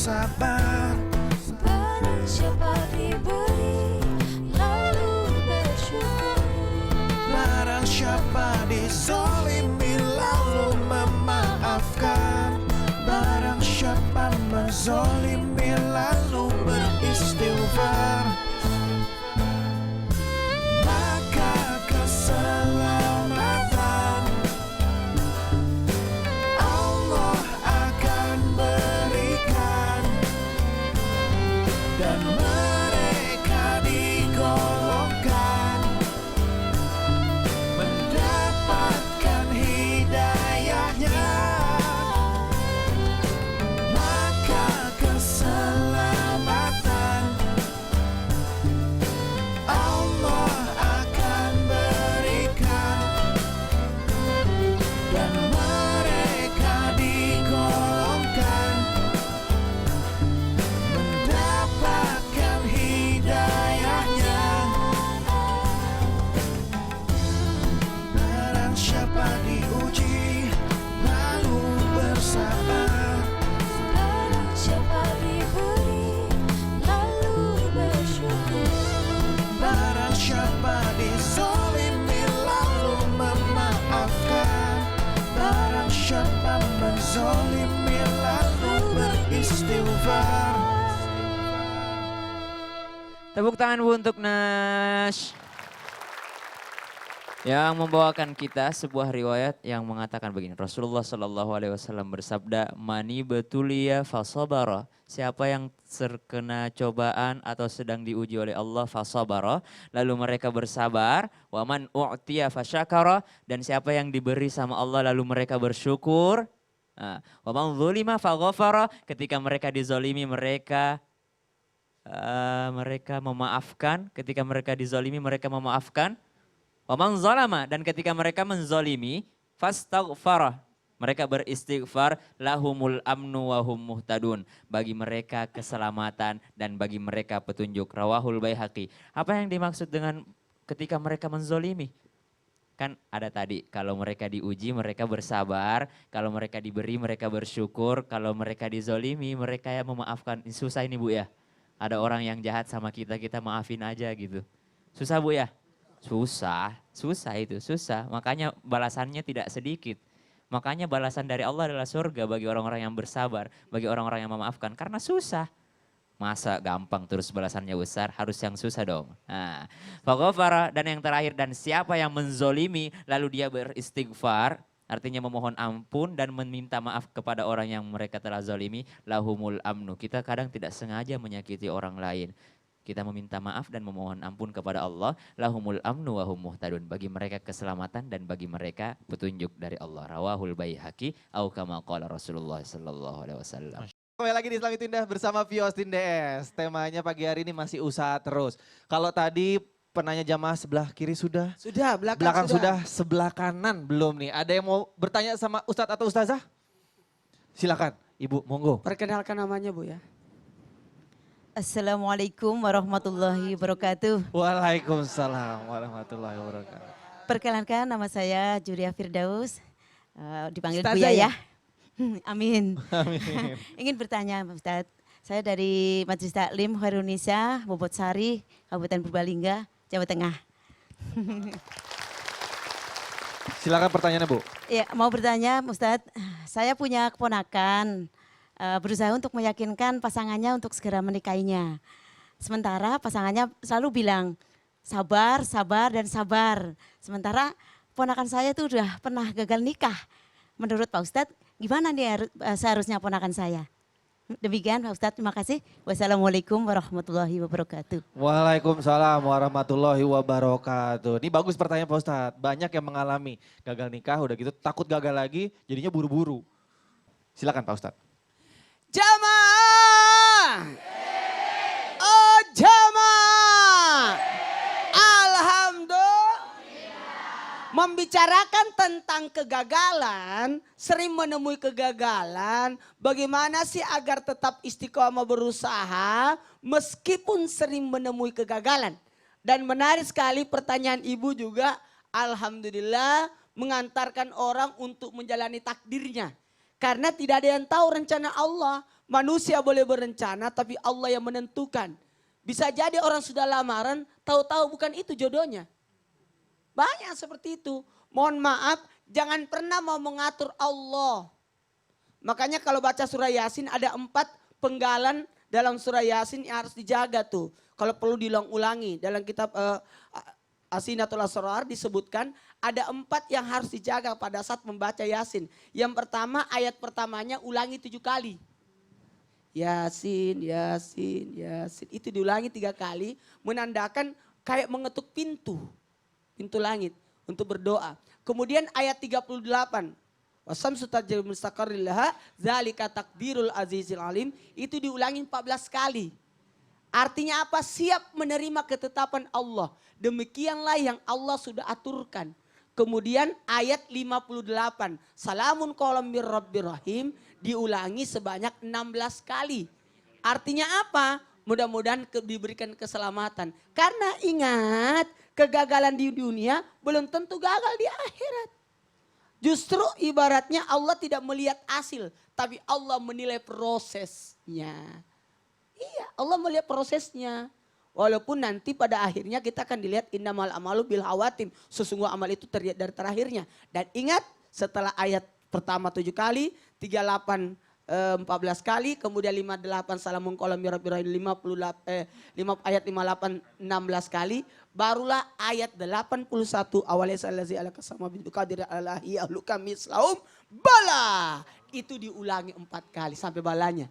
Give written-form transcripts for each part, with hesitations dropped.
bersabar. Barang siapa diberi lalu bersyukur. Barang siapa dizalimi lalu memaafkan. Barang siapa menzalimi lalu beristighfar, maka keselamatan Allah akan berikan, dan mereka digolongkan mendapatkan hidayahnya. Maka keselamatan Allah akan berikan, dan mereka digolongkan mendapatkan hidayahnya. Barang siapa diuji lalu bersabar. Barang siapa diberi lalu bersyukur. Barang siapa dizalimi lalu memaafkan. Barang siapa menzalimi lalu beristighfar. Tepuk tangan Bu untuk Nash. Yang membawakan kita sebuah riwayat yang mengatakan begini. Rasulullah Shallallahu Alaihi Wasallam bersabda, "Mani betulia fasabara." Siapa yang terkena cobaan atau sedang diuji oleh Allah fasabara, lalu mereka bersabar. Waman u'tiya fasyakara, dan siapa yang diberi sama Allah lalu mereka bersyukur. Waman zulima faghafara, ketika mereka dizalimi mereka memaafkan. Ketika mereka dizalimi mereka memaafkan. Waman zalama, dan ketika mereka menzalimi, fastaghfara, mereka beristighfar, lahumul amnu wa hum muhtadun, bagi mereka keselamatan dan bagi mereka petunjuk. Rawahul Baihaqi. Apa yang dimaksud dengan ketika mereka menzalimi? Kan ada tadi, kalau mereka diuji mereka bersabar, kalau mereka diberi mereka bersyukur, kalau mereka dizalimi mereka yang memaafkan. Susah ini Bu ya, ada orang yang jahat sama kita, kita maafin aja gitu. Susah Bu ya? Susah itu, susah. Makanya balasannya tidak sedikit. Makanya balasan dari Allah adalah surga bagi orang-orang yang bersabar, bagi orang-orang yang memaafkan. Karena susah. Masa gampang terus balasannya besar, harus yang susah dong. Nah, faghafara, dan yang terakhir, dan siapa yang menzolimi lalu dia beristighfar, artinya memohon ampun dan meminta maaf kepada orang yang mereka telah zolimi, lahumul amnu. Kita kadang tidak sengaja menyakiti orang lain. Kita meminta maaf dan memohon ampun kepada Allah. Lahumul amnu wa hum muhtadun. Bagi mereka keselamatan dan bagi mereka petunjuk dari Allah. Rawahul Baihaqi au kama qala Rasulullah sallallahu alaihi wasallam. Kembali lagi di Islam Itu Indah bersama Viostin DS. Temanya pagi hari ini masih usaha terus. Kalau tadi penanya jamaah sebelah kiri sudah? Sudah, Belakang sudah, sebelah kanan belum nih. Ada yang mau bertanya sama Ustadz atau Ustazah? Silakan, Ibu, monggo. Perkenalkan namanya Bu ya. Assalamualaikum warahmatullahi wabarakatuh. Waalaikumsalam warahmatullahi wabarakatuh. Perkenalkan, nama saya Juria Firdaus, dipanggil Ustazah Buya ya? ya. Amin. Amin. Ingin bertanya Ustadz, saya dari Majelis Taklim Khairunisa, Bobotsari, Kabupaten Purbalingga, Jawa Tengah. Silakan pertanyaannya Bu. Ya, mau bertanya Ustadz, saya punya keponakan, berusaha untuk meyakinkan pasangannya untuk segera menikahinya. Sementara pasangannya selalu bilang, sabar, sabar, dan sabar. Sementara ponakan saya itu udah pernah gagal nikah. Menurut Pak Ustadz, gimana nih seharusnya ponakan saya? Demikian Pak Ustadz, terima kasih. Wassalamualaikum warahmatullahi wabarakatuh. Waalaikumsalam warahmatullahi wabarakatuh. Ini bagus pertanyaan Pak Ustadz. Banyak yang mengalami gagal nikah, udah gitu takut gagal lagi, jadinya buru-buru. Silakan Pak Ustadz. Jamaah. Oh jamaah. Alhamdulillah. Membicarakan tentang kegagalan, sering menemui kegagalan, bagaimana sih agar tetap istiqomah berusaha meskipun sering menemui kegagalan. Dan menarik sekali pertanyaan Ibu juga, alhamdulillah mengantarkan orang untuk menjalani takdirnya. Karena tidak ada yang tahu rencana Allah. Manusia boleh berencana tapi Allah yang menentukan. Bisa jadi orang sudah lamaran tahu-tahu bukan itu jodohnya. Banyak seperti itu. Mohon maaf jangan pernah mau mengatur Allah. Makanya kalau baca surah Yasin ada 4 penggalan dalam surah Yasin yang harus dijaga tuh. Kalau perlu diulang-ulangi dalam kitab Asinatul Asrar disebutkan ada 4 yang harus dijaga pada saat membaca Yasin. Yang pertama ayat pertamanya ulangi 7 kali. Yasin, Yasin, Yasin. Itu diulangi 3 kali menandakan kayak mengetuk pintu langit untuk berdoa. Kemudian ayat 38. Wasamsu tajri mustaqarrillaha zalika takdirul azizil alim. Itu diulangi 14 kali. Artinya apa? Siap menerima ketetapan Allah. Demikianlah yang Allah sudah aturkan. Kemudian ayat 58. Salamun qaulam mir rabbir rahim. Diulangi sebanyak 16 kali. Artinya apa? Mudah-mudahan diberikan keselamatan. Karena ingat kegagalan di dunia belum tentu gagal di akhirat. Justru ibaratnya Allah tidak melihat hasil. Tapi Allah menilai prosesnya. Iya, Allah melihat prosesnya. Walaupun nanti pada akhirnya kita akan dilihat innamal amalu bil hawatim. Sesungguhnya amal itu terlihat dari terakhirnya. Dan ingat setelah ayat pertama 7 kali, 38 14 kali, kemudian 58 salamun qaulam mir rabbir rahim ayat 58 16 kali, barulah ayat 81 awalaysa allazi ala kasama bil qadir alahi ahluka mislahum bala. Itu diulangi 4 kali sampai balanya.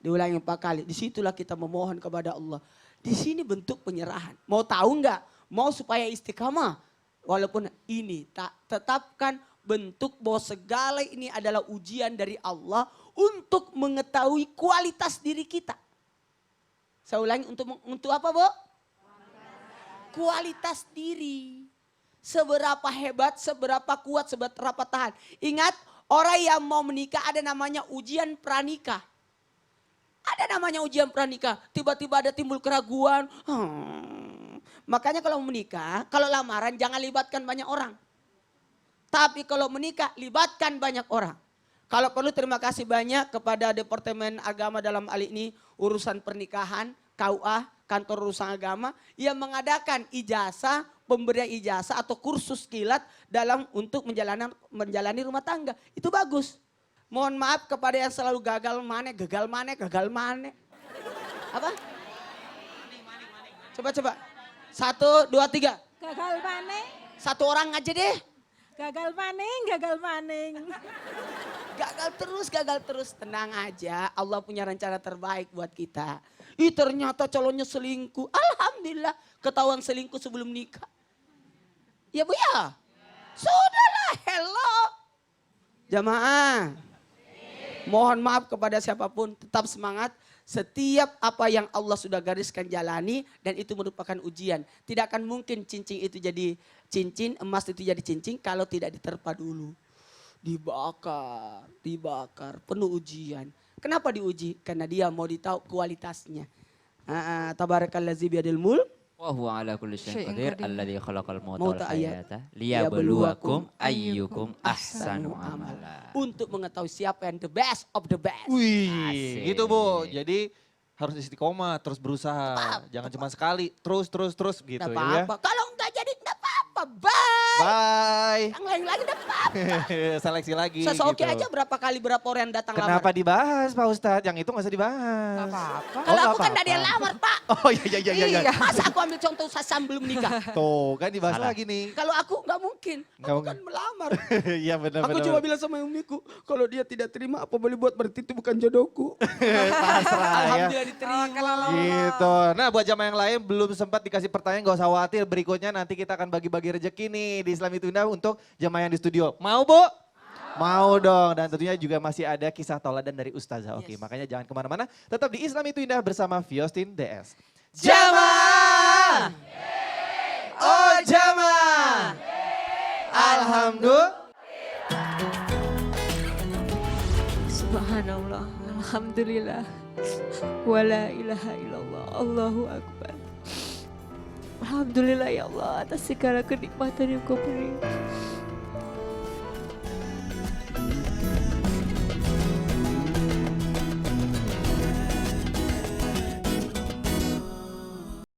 Diulangi 4 kali. Disitulah kita memohon kepada Allah. Di sini bentuk penyerahan. Mau tahu enggak? Mau supaya istiqamah. Walaupun ini tak tetapkan bentuk bahwa segala ini adalah ujian dari Allah untuk mengetahui kualitas diri kita. Saya ulangi untuk apa, Bu? Kualitas diri. Seberapa hebat, seberapa kuat, seberapa tahan. Ingat, orang yang mau menikah ada namanya ujian pranikah. Ada namanya ujian pranikah. Tiba-tiba ada timbul keraguan. Makanya kalau menikah, kalau lamaran jangan libatkan banyak orang. Tapi kalau menikah libatkan banyak orang. Kalau perlu terima kasih banyak kepada Departemen Agama dalam hal ini urusan pernikahan, KUA, Kantor Urusan Agama yang mengadakan ijazah, pemberian ijazah atau kursus kilat dalam untuk menjalani rumah tangga. Itu bagus. Mohon maaf kepada yang selalu gagal mana. Apa? Coba. 1, 2, 3. Gagal maning, 1 orang aja deh. gagal maning. Gagal terus. Tenang aja, Allah punya rencana terbaik buat kita. Ternyata calonnya selingkuh. Alhamdulillah, ketahuan selingkuh sebelum nikah. Ya Bu ya? Sudahlah, hello. Jamaah. Mohon maaf kepada siapapun, tetap semangat. Setiap apa yang Allah sudah gariskan jalani dan itu merupakan ujian. Tidak akan mungkin cincin itu jadi cincin, emas itu jadi cincin kalau tidak diterpa dulu. Dibakar, penuh ujian. Kenapa diuji? Karena dia mau ditahu kualitasnya. Tabarakalladzi biyadil mulk. Wa huwa ala kulli syai'in qadir alladzi khalaqal mauta wal Mauta hayata liyabluwakum ayyukum ahsanu amala. Untuk mengetahui siapa yang the best of the best. Wih, Asik. gitu Bu. Jadi harus istiqomah, terus berusaha. Jangan cuma sekali, terus gitu Nggak ya. apa-apa. Kalau enggak jadi enggak apa-apa. Bye. Bye. Yang lain lagi enggak apa-apa. Seleksi lagi Sesoke gitu. aja berapa orang yang datang Kenapa lamar. dibahas Pak Ustadz? Yang itu gak usah dibahas. Gak apa-apa. Kalau nggak aku kan apa-apa. dari yang lamar Pak. Oh iya. Masa aku ambil contoh saya belum nikah. Tuh kan dibahas Salah. lagi nih. Kalau aku nggak mungkin. Nggak Aku mungkin. kan melamar. Iya benar. Aku cuma bilang sama Umiku, kalau dia tidak terima apa boleh buat berarti itu bukan jodohku. pasrah ya. Alhamdulillah diterima. Gitu. Nah buat jamaah yang lain belum sempat dikasih pertanyaan gak usah khawatir. Berikutnya nanti kita akan bagi-bagi rezeki nih di Islam Itu Indah untuk jamaah yang di studio. Mau Bu? Mau dong. Dan tentunya juga masih ada kisah tauladan dari Ustazah. Oke, makanya jangan kemana-mana. Tetap di Islam Itu Indah bersama Fiostin DS. Jamaah! Oh jamaah! Alhamdulillah. Subhanallah, alhamdulillah, wala ilaha illallah, Allahu Akbar. Alhamdulillah ya Allah atas segala kenikmatan yang kau beri.